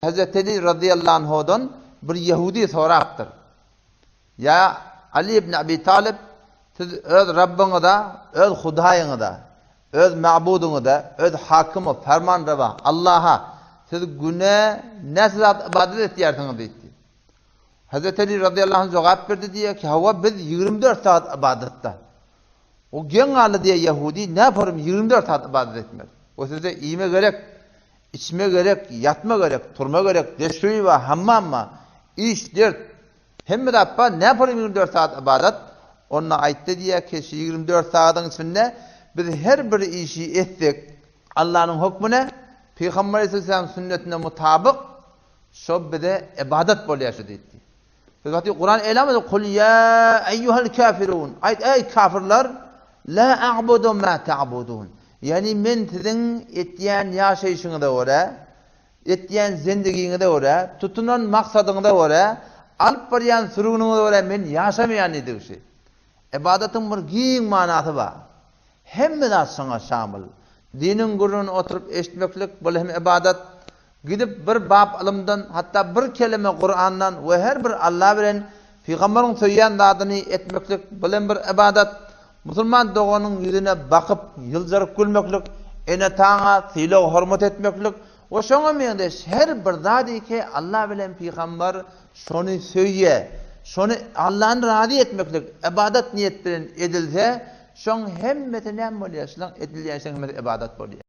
Hazreti Ali radıyallahu anhu'dan bir Yahudi soraptır. Ya Ali ibn Abi Talib, siz öz Rabbini da, öz Hudaýyňy da, öz ma'budyňy da, öz hakymy, fermanrava Allah'a siz güne näse zat ibadet etýärsiňiz diýdi. Hazreti Ali radıyallahu anh jogap berdi diýe ki, "Hawa biz 24 saat ibadetde." O geň aly diýe Yahudi, "Näparam 24 saat ibadet etmek? O size iýme gerek, içme gerek, yatma gerek, turma gerek, deşüýi we hammamma, iş, dert, hemme dappa näparam 24 saat ibadet?" Onda aýtdy diýe ki, 24 saatyň içinde biz her bir işi etsek, Allah'ın hukmuna, Peygamber Aleyhisselam sünnetine mutabık, şo bize ibadet bolýaşy diýdi. Fakat Kur'an eýlemedi, "Kul ya eyyuhel kafirun." Aýt, ey kafirler, la a'budu ma ta'budun. Yani men sizin etýän ýaşaýşyňyza görä, etýän zindigiňize görä, tutunan maksadyňyza görä, alyp barýan sürgüniňize görä men ýaşamaýan edigi. İbadetin bir giň manasy bar. Hemme de şoňa şamyl. Dinin gurrun oturup eşitmeklik bol hem ibadet. Gidip bir bab ilmden, hatta bir kelime Kur'an'dan ve her bir Allah bilen Peygamberin söýýän zadyny etmeklik bilen bir ibadet. Musulman doganyň ýüzüne bakyp ýyljaryp gülmeklik, ene taňa sylaw hormat etmeklik. O şoňa mende her bir zady ki Allah bilen Peygamber şonu söýýär, şonu Allah'ın razy etmeklik ibadet niyet bilen edilse, şoň hemmeti näme bolýar? Şoň edilýän şeň ibadet bolýar.